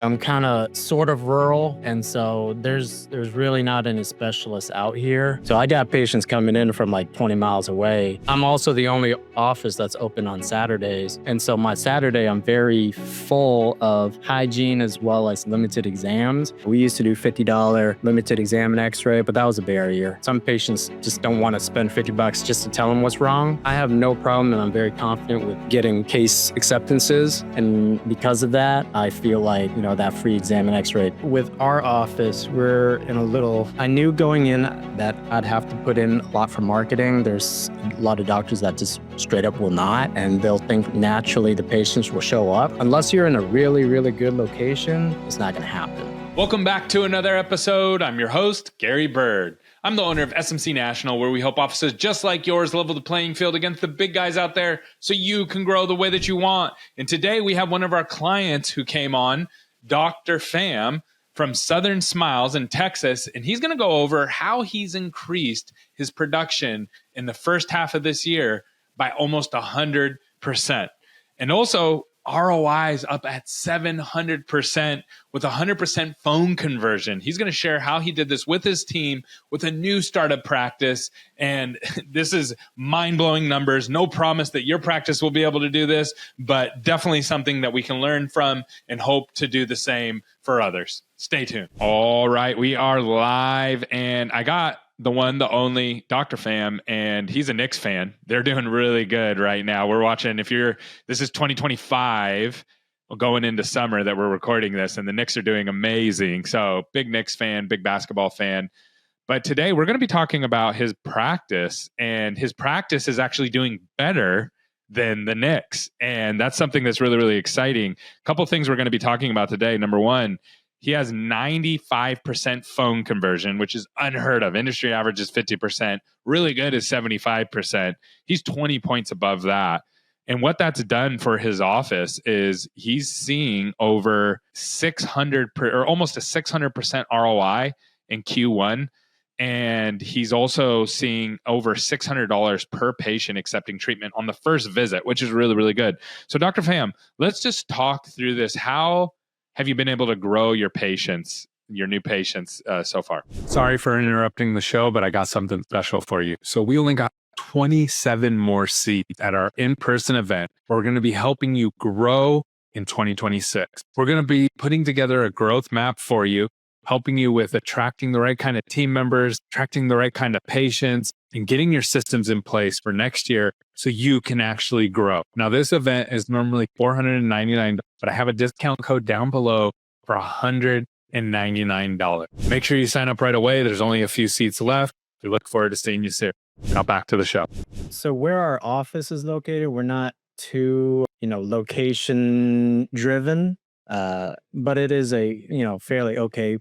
I'm kind of sort of rural, and so there's really not any specialists out here. So I got patients coming in from like 20 miles away. I'm also the only office that's open on Saturdays, and so my Saturday I'm very full of hygiene as well as limited exams. We used to do $50 limited exam and X-ray, but that was a barrier. Some patients just don't want to spend $50 just to tell them what's wrong. I have no problem, and I'm very confident with getting case acceptances, and because of that, I feel like that free exam and X-ray. With our office, we're in I knew going in that I'd have to put in a lot for marketing. There's a lot of doctors that just straight up will not, and they'll think naturally the patients will show up. Unless you're in a really, really good location, it's not going to happen. Welcome back to another episode. I'm your host, Gary Bird. I'm the owner of SMC National, where we help offices just like yours level the playing field against the big guys out there so you can grow the way that you want. And today we have one of our clients who came on, Dr. Pham from Southern Smiles in Texas, and he's going to go over how he's increased his production in the first half of this year by almost 100%. And also, ROI is up at 700% with 100% phone conversion. He's going to share how he did this with his team with a new startup practice. And this is mind-blowing numbers. No promise that your practice will be able to do this, but definitely something that we can learn from and hope to do the same for others. Stay tuned. All right, we are live, and I got the one, the only Dr. Pham, and he's a Knicks fan. They're doing really good right now. We're watching, this is 2025, going into summer that we're recording this, and the Knicks are doing amazing. So big Knicks fan, big basketball fan. But today we're going to be talking about his practice, and his practice is actually doing better than the Knicks. And that's something that's really, really exciting. A couple of things we're going to be talking about today. Number one, he has 95% phone conversion, which is unheard of. Industry average is 50%. Really good is 75%. He's 20 points above that. And what that's done for his office is he's seeing over 600 or almost a 600% ROI in Q1. And he's also seeing over $600 per patient accepting treatment on the first visit, which is really, really good. So Dr. Pham, let's just talk through this. How have you been able to grow your patients, your new patients so far? Sorry for interrupting the show, but I got something special for you. So we only got 27 more seats at our in-person event. We're going to be helping you grow in 2026. We're going to be putting together a growth map for you, helping you with attracting the right kind of team members, attracting the right kind of patients, and getting your systems in place for next year so you can actually grow. Now, this event is normally $499, but I have a discount code down below for $199. Make sure you sign up right away. There's only a few seats left. We look forward to seeing you soon. Now back to the show. So where our office is located, we're not too, location driven, but it is a, fairly okay,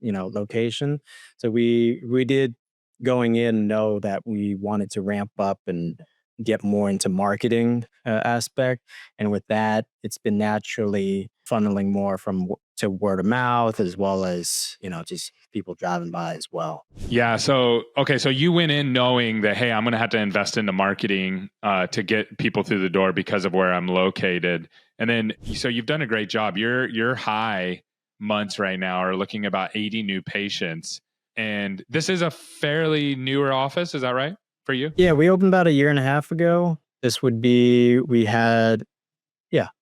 location. So we did going in know that we wanted to ramp up and get more into marketing aspect. And with that, it's been naturally funneling more to word of mouth, as well as, just people driving by as well. Yeah. So you went in knowing that, hey, I'm going to have to invest into marketing to get people through the door because of where I'm located. And then, so you've done a great job. Your high months right now are looking about 80 new patients. And this is a fairly newer office. Is that right for you? Yeah, we opened about a year and a half ago. We had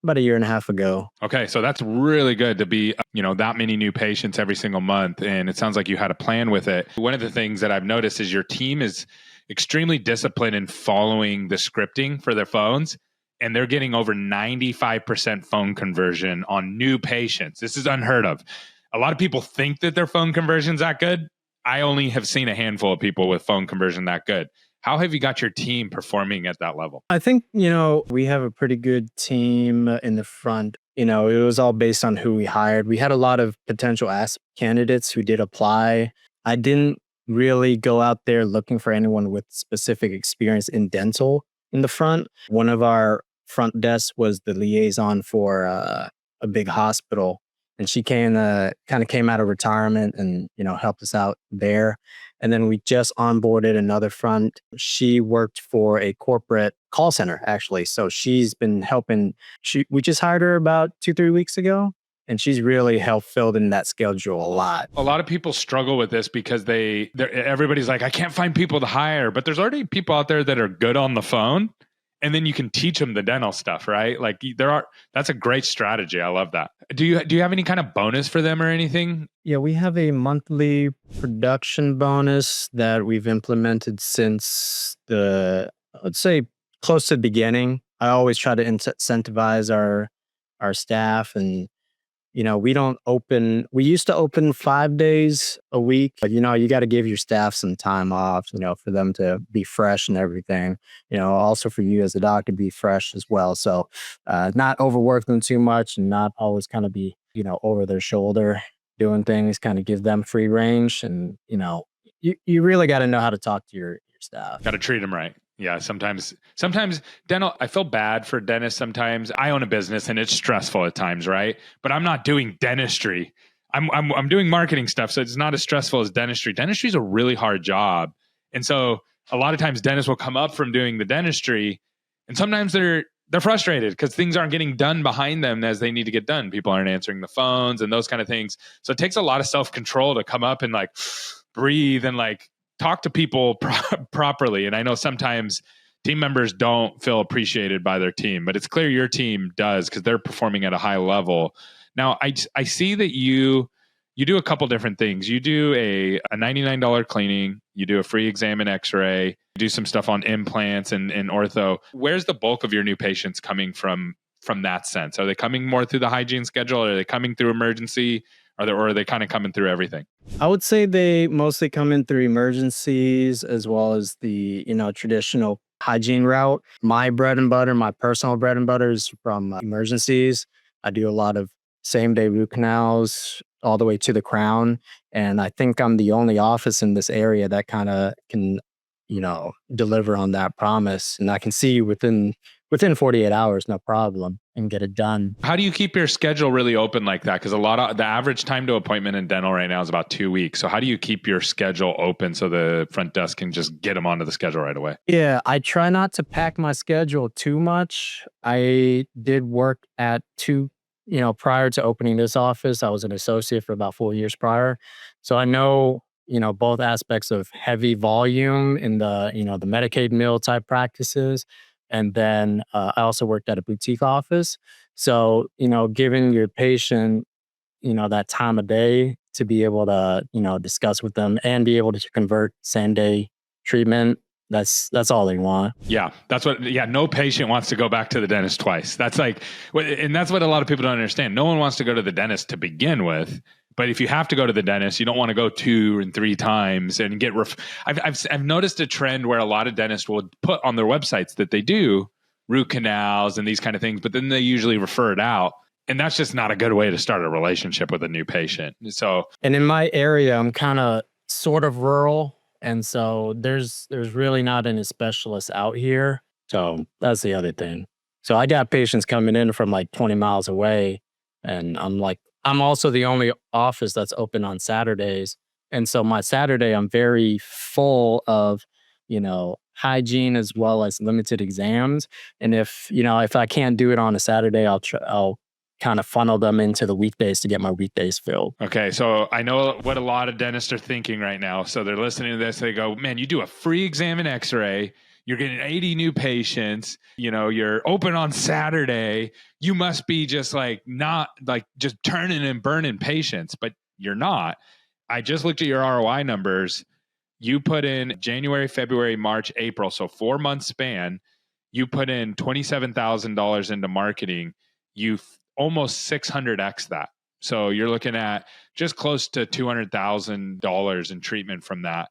about a year and a half ago. Okay, so that's really good to be, that many new patients every single month. And it sounds like you had a plan with it. One of the things that I've noticed is your team is extremely disciplined in following the scripting for their phones. And they're getting over 95% phone conversion on new patients. This is unheard of. A lot of people think that their phone conversion's that good. I only have seen a handful of people with phone conversion that good. How have you got your team performing at that level? I think, we have a pretty good team in the front. It was all based on who we hired. We had a lot of potential candidates who did apply. I didn't really go out there looking for anyone with specific experience in dental in the front. One of our front desks was the liaison for a big hospital. And she kind of came out of retirement and, helped us out there. And then we just onboarded another front. She worked for a corporate call center, actually. So she's been helping. We just hired her about 2-3 weeks ago. And she's really helped fill in that schedule a lot. A lot of people struggle with this because everybody's like, I can't find people to hire, but there's already people out there that are good on the phone, and then you can teach them the dental stuff, right? Like that's a great strategy. I love that. Do you have any kind of bonus for them or anything? Yeah, we have a monthly production bonus that we've implemented since let's say, close to the beginning. I always try to incentivize our staff, and we used to open 5 days a week, but you got to give your staff some time off, for them to be fresh and everything, also for you as a doctor to be fresh as well. So, not overwork them too much and not always kind of be, over their shoulder doing things, kind of give them free range. And, you really got to know how to talk to your staff. Got to treat them right. Yeah, sometimes dental, I feel bad for dentists sometimes. I own a business and it's stressful at times, right? But I'm not doing dentistry. I'm doing marketing stuff, so it's not as stressful as dentistry. Dentistry is a really hard job. And so a lot of times dentists will come up from doing the dentistry, and sometimes they're frustrated because things aren't getting done behind them as they need to get done. People aren't answering the phones and those kind of things. So it takes a lot of self-control to come up and like breathe and like talk to people properly. And I know sometimes team members don't feel appreciated by their team, but it's clear your team does because they're performing at a high level. Now, I see that you do a couple different things. You do a $99 cleaning, you do a free exam and x-ray, you do some stuff on implants and ortho. Where's the bulk of your new patients coming from that sense? Are they coming more through the hygiene schedule? Are they coming through emergency? Or are they kind of coming through everything? I would say they mostly come in through emergencies as well as the, traditional hygiene route. My bread and butter, my personal bread and butter is from emergencies. I do a lot of same day root canals all the way to the crown. And I think I'm the only office in this area that kind of can, deliver on that promise. And I can see you within 48 hours, no problem, and get it done. How do you keep your schedule really open like that? Because the average time to appointment in dental right now is about 2 weeks. So how do you keep your schedule open so the front desk can just get them onto the schedule right away? Yeah, I try not to pack my schedule too much. I did work at prior to opening this office, I was an associate for about 4 years prior. So I know, both aspects of heavy volume in the Medicaid meal type practices. And then I also worked at a boutique office. So, giving your patient, that time of day to be able to, discuss with them and be able to convert same day treatment. That's all they want. Yeah, no patient wants to go back to the dentist twice. And that's what a lot of people don't understand. No one wants to go to the dentist to begin with. But if you have to go to the dentist, you don't want to go 2 and 3 times and get. I've noticed a trend where a lot of dentists will put on their websites that they do root canals and these kind of things, but then they usually refer it out, and that's just not a good way to start a relationship with a new patient. And in my area, I'm kind of sort of rural, and so there's really not any specialists out here. So that's the other thing. So I got patients coming in from like 20 miles away, and I'm also the only office that's open on Saturdays. And so my Saturday, I'm very full of, hygiene as well as limited exams. And if I can't do it on a Saturday, I'll kind of funnel them into the weekdays to get my weekdays filled. Okay, so I know what a lot of dentists are thinking right now. So they're listening to this. They go, man, you do a free exam and x-ray. You're getting 80 new patients, you're open on Saturday. You must be just not just turning and burning patients, but you're not. I just looked at your ROI numbers. You put in January, February, March, April. So 4 month span, you put in $27,000 into marketing. You've almost 600x that. So you're looking at just close to $200,000 in treatment from that.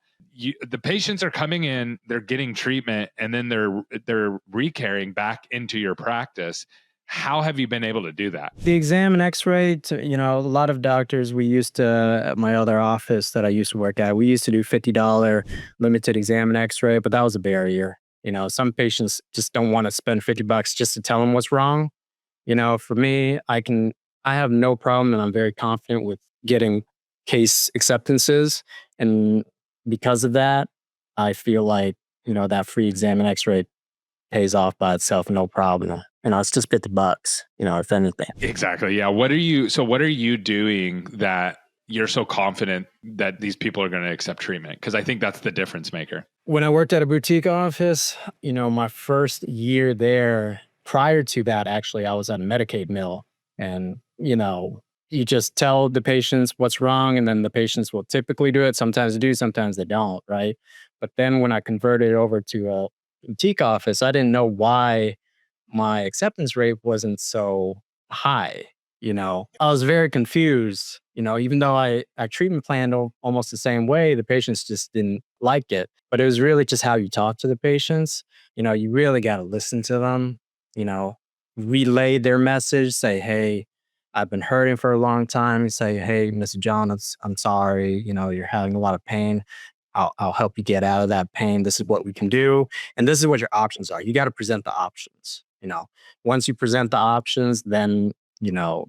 The patients are coming in, they're getting treatment, and then they're recarrying back into your practice. How have you been able to do that? The exam and x-ray, a lot of doctors, we used to, at my other office that I used to work at, we used to do $50 limited exam and x-ray, but that was a barrier. Some patients just don't want to spend $50 just to tell them what's wrong. For me, I have no problem, and I'm very confident with getting case acceptances. And because of that, I feel like, that free exam and x-ray pays off by itself, no problem. It's just $50, if anything. Exactly. Yeah. What are you doing that you're so confident that these people are going to accept treatment? Because I think that's the difference maker. When I worked at a boutique office, my first year there, prior to that, actually, I was at a Medicaid mill. And, you just tell the patients what's wrong, and then the patients will typically do it. Sometimes they do, sometimes they don't, right? But then when I converted over to a boutique office, I didn't know why my acceptance rate wasn't so high. I was very confused. Even though I treatment planned almost the same way, the patients just didn't like it. But it was really just how you talk to the patients. You really got to listen to them, you know, relay their message, say, hey, I've been hurting for a long time. You say, hey, Mr. John, I'm sorry. You're having a lot of pain. I'll help you get out of that pain. This is what we can do. And this is what your options are. You got to present the options. Once you present the options, then, they'll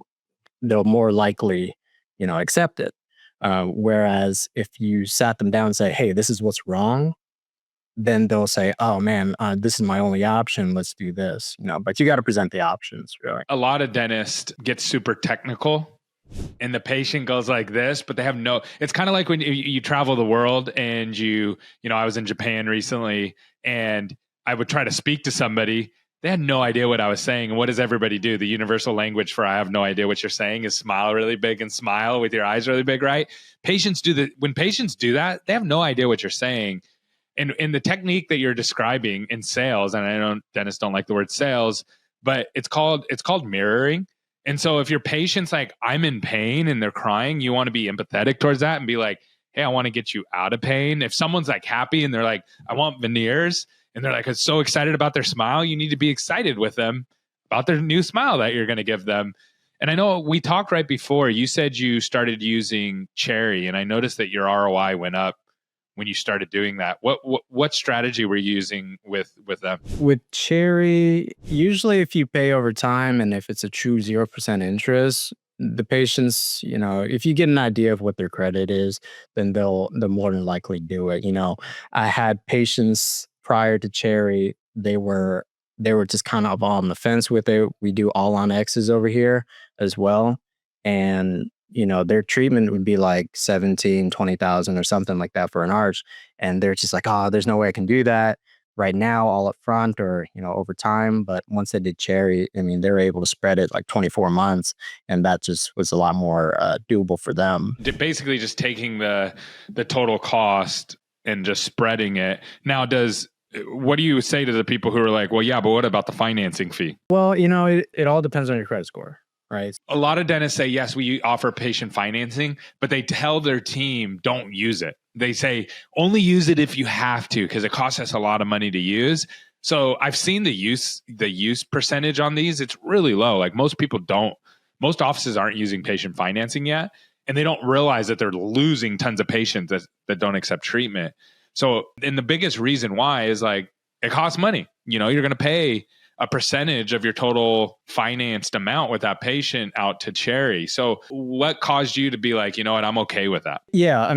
more likely, accept it. Whereas if you sat them down and say, hey, this is what's wrong, then they'll say, oh man, this is my only option. Let's do this, but you got to present the options, really. A lot of dentists get super technical and the patient goes like this, but they have it's kind of like when you travel the world and I was in Japan recently and I would try to speak to somebody. They had no idea what I was saying. And what does everybody do? The universal language for I have no idea what you're saying is smile really big and smile with your eyes really big, right? When patients do that, they have no idea what you're saying. And in the technique that you're describing in sales, and I know dentists don't like the word sales, but it's called mirroring. And so if your patient's like, I'm in pain and they're crying, you want to be empathetic towards that and be like, hey, I want to get you out of pain. If someone's like happy and they're like, I want veneers, and they're like so excited about their smile, you need to be excited with them about their new smile that you're going to give them. And I know we talked right before, you said you started using Cherry, and I noticed that your ROI went up when you started doing that. What strategy were you using with them? With Cherry, usually if you pay over time and if it's a true 0% interest, the patients, if you get an idea of what their credit is, then they'll more than likely do it. I had patients prior to Cherry, they were just kind of on the fence with it. We do all on X's over here as well. And their treatment would be like 17, 20,000 or something like that for an arch. And they're just like, oh, there's no way I can do that right now, all up front or, over time. But once they did Cherry, they're able to spread it like 24 months. And that just was a lot more doable for them. Basically just taking the total cost and just spreading it. Now, what do you say to the people who are like, well, yeah, but what about the financing fee? Well, it all depends on your credit score. Right. A lot of dentists say, yes, we offer patient financing, but they tell their team, don't use it. They say, only use it if you have to, because it costs us a lot of money to use. So I've seen the use percentage on these. It's really low. Like most offices aren't using patient financing yet, and they don't realize that they're losing tons of patients that don't accept treatment. So, and the biggest reason why is like, it costs money. You're going to pay a percentage of your total financed amount with that patient out to Cherry. So what caused you to be like, you know what, I'm okay with that? Yeah.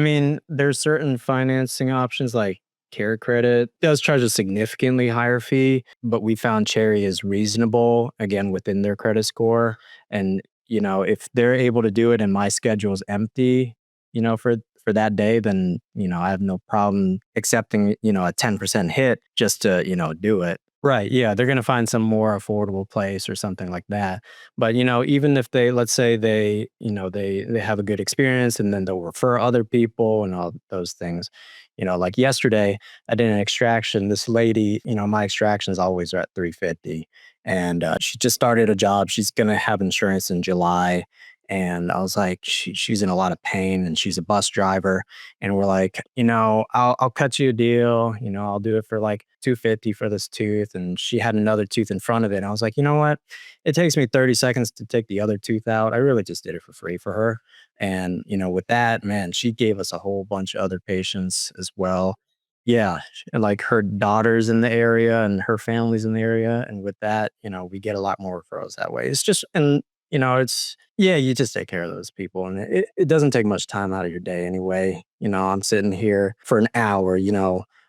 There's certain financing options like Care Credit does charge a significantly higher fee, but we found Cherry is reasonable, again, within their credit score. And, if they're able to do it and my schedule is empty, for that day, then, I have no problem accepting, a 10% hit just to, do it. Right. Yeah. They're going to find some more affordable place or something like that. But, even if let's say they have a good experience and then they'll refer other people and all those things, like yesterday, I did an extraction. This lady, my extractions always are at $350 and she just started a job. She's going to have insurance in July. And I was like, she's in a lot of pain and she's a bus driver. And we're like, I'll cut you a deal. I'll do it for like $250 for this tooth. And she had another tooth in front of it. And I was like, you know what? It takes me 30 seconds to take the other tooth out. I really just did it for free for her. And, with that, man, she gave us a whole bunch of other patients as well. Yeah. And like her daughter's in the area and her family's in the area. And with that, we get a lot more referrals that way. It's just, and you just take care of those people. And it doesn't take much time out of your day anyway. I'm sitting here for an hour,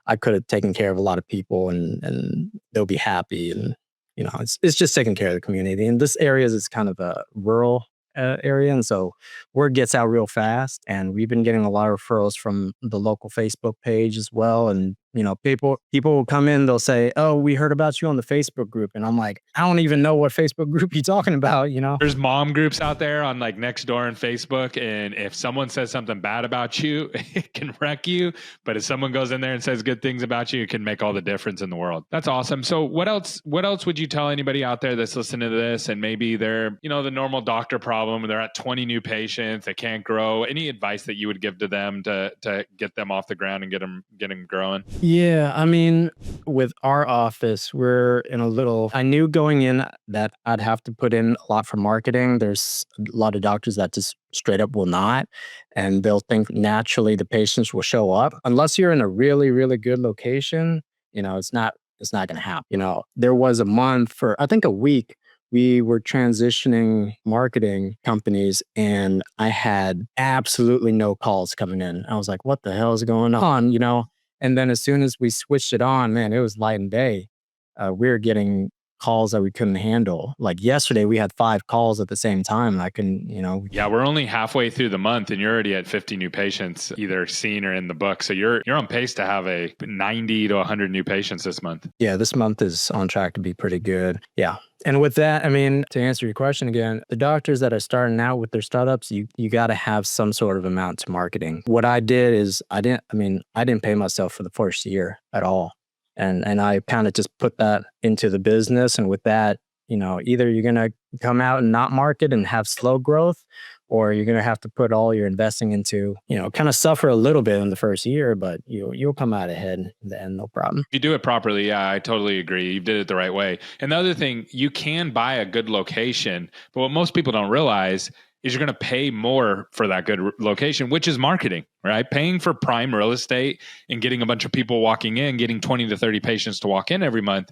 I could have taken care of a lot of people and they'll be happy. And, it's just taking care of the community. And this area is kind of a rural area. And so word gets out real fast. And we've been getting a lot of referrals from the local Facebook page as well. And, people will come in, they'll say, "Oh, we heard about you on the Facebook group." And I'm like, I don't even know what Facebook group you're talking about. There's mom groups out there on like Nextdoor and Facebook. And if someone says something bad about you, it can wreck you. But if someone goes in there and says good things about you, it can make all the difference in the world. That's awesome. So what else would you tell anybody out there that's listening to this and maybe they're, the normal doctor problem, they're at 20 new patients, they can't grow? Any advice that you would give to them to get them off the ground and get them growing? Yeah, I mean, with our office, I knew going in that I'd have to put in a lot for marketing. There's a lot of doctors that just straight up will not, and they'll think naturally the patients will show up. Unless you're in a really, really good location, it's not going to happen. There was a month for, I think, a week, we were transitioning marketing companies and I had absolutely no calls coming in. I was like, what the hell is going on? And then as soon as we switched it on, man, it was light and day. We were getting calls that we couldn't handle. Like yesterday, we had 5 calls at the same time. I couldn't. Yeah, we're only halfway through the month and you're already at 50 new patients, either seen or in the book. So you're on pace to have a 90 to 100 new patients this month. Yeah, this month is on track to be pretty good. Yeah. And with that, I mean, to answer your question again, the doctors that are starting out with their startups, you got to have some sort of amount to marketing. What I did is I didn't pay myself for the first year at all. And I kind of just put that into the business. And with that, either you're going to come out and not market and have slow growth, or you're going to have to put all your investing into, kind of suffer a little bit in the first year, but you'll come out ahead in the end, no problem. If you do it properly, yeah, I totally agree. You did it the right way. And the other thing, you can buy a good location, but what most people don't realize is you're going to pay more for that good location, which is marketing, right? Paying for prime real estate and getting a bunch of people walking in, getting 20 to 30 patients to walk in every month.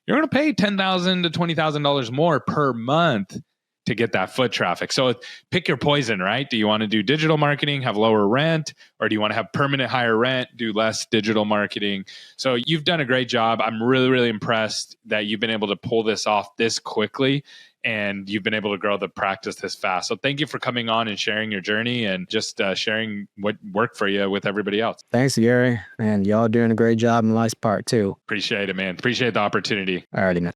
You're going to pay $10,000 to $20,000 more per month to get that foot traffic. So pick your poison, right? Do you want to do digital marketing, have lower rent, or do you want to have permanent higher rent, do less digital marketing? So you've done a great job. I'm really, really impressed that you've been able to pull this off this quickly and you've been able to grow the practice this fast. So thank you for coming on and sharing your journey and just sharing what worked for you with everybody else. Thanks, Gary. And y'all doing a great job in the last part too. Appreciate it, man. Appreciate the opportunity. Alrighty, man.